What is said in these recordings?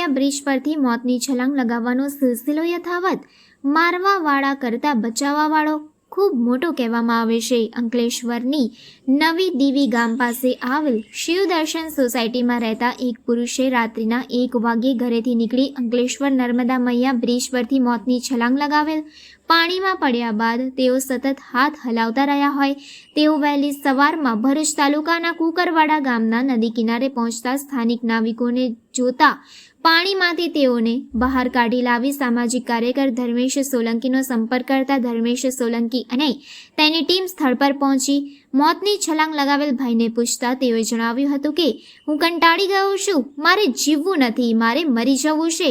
મૈયા bridge પરથી મોતની છલાંગ લગાવવાનો સિલસિલો યથાવત, મારવાવાળા કરતાં બચાવવાવાળો ખૂબ મોટો કહેવામાં આવે છે. અંકલેશ્વરની નવી દીવી ગામ પાસે આવેલ શિવદર્શન સોસાયટીમાં રહેતા એક પુરુષે રાત્રિના 1 વાગ્યે ઘરેથી નીકળી અંકલેશ્વર નર્મદા મૈયા બ્રિજ પરથી મોતની છલાંગ લગાવેલ. પાણીમાં પડ્યા બાદ તેઓ સતત હાથ હલાવતા રહ્યા હોય. તેઓ વહેલી સવારમાં ભરૂચ તાલુકાના કુકરવાડા ગામના નદી કિનારે પહોંચતા સ્થાનિક નાવિકોને જોતા પાણીમાંથી તેઓને બહાર કાઢી લાવી સામાજિક કાર્યકર ધર્મેશ સોલંકીનો સંપર્ક કરતા ધર્મેશ સોલંકી અને તેની ટીમ સ્થળ પર પહોંચી મોતની છલાંગ લગાવેલ ભાઈને પૂછતા તેઓએ જણાવ્યું હતું કે હું કંટાળી ગયો છું, મારે જીવવું નથી, મારે મરી જવું છે.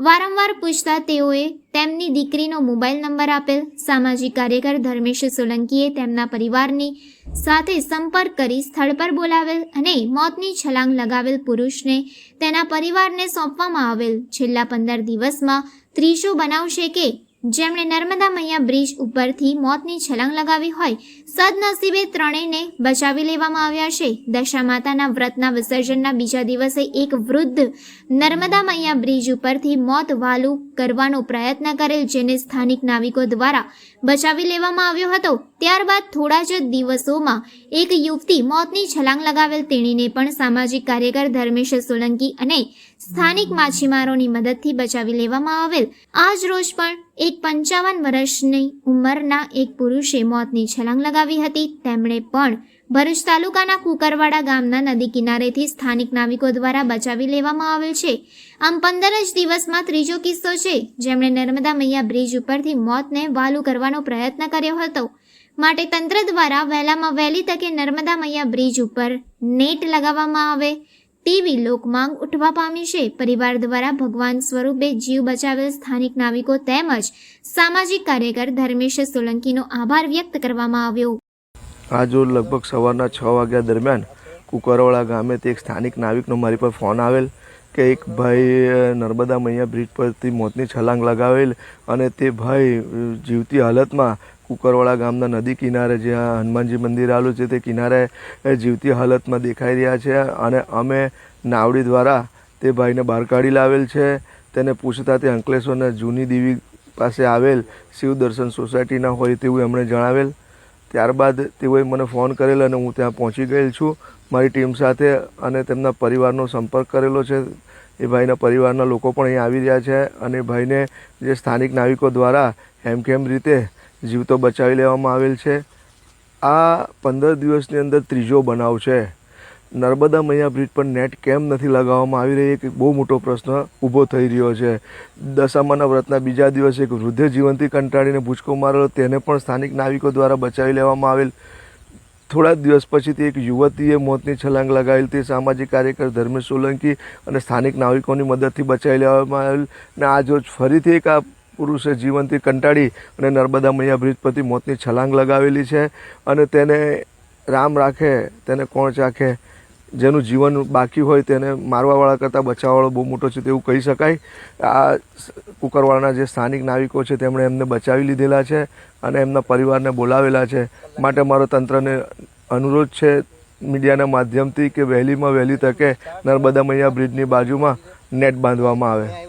વારંવાર પૂછતા તેઓએ તેમની દીકરીનો મોબાઈલ નંબર આપેલ. સામાજિક કાર્યકર ધર્મેશ સોલંકીએ તેમના પરિવારની સાથે સંપર્ક કરી સ્થળ પર બોલાવેલ અને મોતની છલાંગ લગાવેલ પુરુષને તેના પરિવારને સોંપવામાં આવેલ. છેલ્લા 15 દિવસમાં ત્રીજો બનાવ છે કે જેમણે નર્મદા મૈયા બ્રિજ ઉપરથી મોતની છલાંગ લગાવી હોય. સદનસીબે ત્રણેયને બચાવી લેવામાં આવ્યા છે. દશા માતાના વ્રતના વિસર્જનના બીજા દિવસે એક વૃદ્ધ નર્મદા મૈયા બ્રિજ ઉપરથી મોત વાલું કરવાનો પ્રયત્ન કરેલ, જેને સ્થાનિક નાવિકો દ્વારા બચાવી લેવામાં આવ્યો હતો. ત્યારબાદ થોડા જ દિવસોમાં એક યુવતી મોતની છલાંગ લગાવેલ. તેણીને પણ સામાજિક કાર્યકર ધર્મેશ સોલંકી અને સ્થાનિક માછીમારોની મદદથી બચાવી લેવામાં આવેલ. આજ રોજ પણ એક 55 વર્ષની ઉંમરના એક પુરુષે મોતની છલાંગ લગાવી હતી. તેમણે પણ ભરૂચ તાલુકાના કુકરવાડા ગામના નદી કિનારેથી સ્થાનિક નાવિકો દ્વારા બચાવી લેવામાં આવેલ છે. આમ 15 જ દિવસમાં ત્રીજો કિસ્સો છે જેમણે નર્મદા મૈયા બ્રિજ ઉપરથી મોતને વહાલું કરવાનો પ્રયત્ન કર્યો હતો. માટે તંત્ર દ્વારા વહેલામાં વહેલી તકે નર્મદા મૈયા બ્રિજ ઉપર નેટ લગાવવામાં આવે તેવી લોકમાંગ ઉઠવા પામી છે. પરિવાર દ્વારા ભગવાન સ્વરૂપે જીવ બચાવેલ સ્થાનિક નાવિકો તેમજ સામાજિક કાર્યકર ધર્મેશ સોલંકીનો આભાર વ્યક્ત કરવામાં આવ્યો. આજ લગભગ સવારના 6 વાગ્યા દરમિયાન કુકરવાડા ગામે તે એક સ્થાનિક નાવિકનો મારી પર ફોન આવેલ કે એક ભાઈ નર્મદા મૈયા બ્રિજ પરથી મોતની છલાંગ લગાવેલ અને તે ભાઈ જીવતી હાલતમાં કુકરવાડા ગામના નદી કિનારે જ્યાં હનુમાનજી મંદિર આવેલું છે તે કિનારે જીવતી હાલતમાં દેખાઈ રહ્યા છે અને અમે નાવડી દ્વારા તે ભાઈને બહાર કાઢી લાવેલ છે. તેને પૂછતા તે અંકલેશ્વરના જૂની દેવી પાસે આવેલ શિવદર્શન સોસાયટીના હોય તેવું એમણે જણાવેલ. ત્યારબાદ તેઓએ મને ફોન કરેલ અને હું ત્યાં પહોંચી ગયેલ છું મારી ટીમ સાથે અને તેમના પરિવારનો સંપર્ક કરેલો છે. એ ભાઈના પરિવારના લોકો પણ અહીં આવી રહ્યા છે અને ભાઈને જે સ્થાનિક નાવિકો દ્વારા હેમખેમ રીતે જીવતો બચાવી લેવામાં આવેલ છે. આ 15 દિવસની અંદર ત્રીજો બનાવ છે. નર્મદા મૈયા બ્રિજ પર નેટ કેમ નથી લગાવવામાં આવી રહી, એક બહુ મોટો પ્રશ્ન ઊભો થઈ રહ્યો છે. દશામાના વ્રતના બીજા દિવસે એક વૃદ્ધે જીવનથી કંટાળીને ભૂચકો મારેલો, તેને પણ સ્થાનિક નાવિકો દ્વારા બચાવી લેવામાં આવેલ. થોડા દિવસ પછીથી એક યુવતીએ મોતની છલાંગ લગાવેલ. તે સામાજિક કાર્યકર ધર્મેશ સોલંકી અને સ્થાનિક નાવિકોની મદદથી બચાવી લેવામાં આવેલ. અને આજ રોજ ફરીથી એક આ પુરુષે જીવનથી કંટાળી અને નર્મદા મૈયા બ્રિજ પરથી મોતની છલાંગ લગાવેલી છે અને તેને રામ રાખે તેને કોણ ચાખે. જેનું જીવન બાકી હોય તેને મારવાવાળા કરતાં બચાવવાવાળો બહુ મોટો છે તેવું કહી શકાય. આ કુકરવાડાના જે સ્થાનિક નાવિકો છે તેમણે એમને બચાવી લીધેલા છે અને એમના પરિવારને બોલાવેલા છે. માટે મારો તંત્રને અનુરોધ છે મીડિયાના માધ્યમથી કે વહેલીમાં વહેલી તકે નર્મદા મૈયા બ્રિજની બાજુમાં નેટ બાંધવામાં આવે.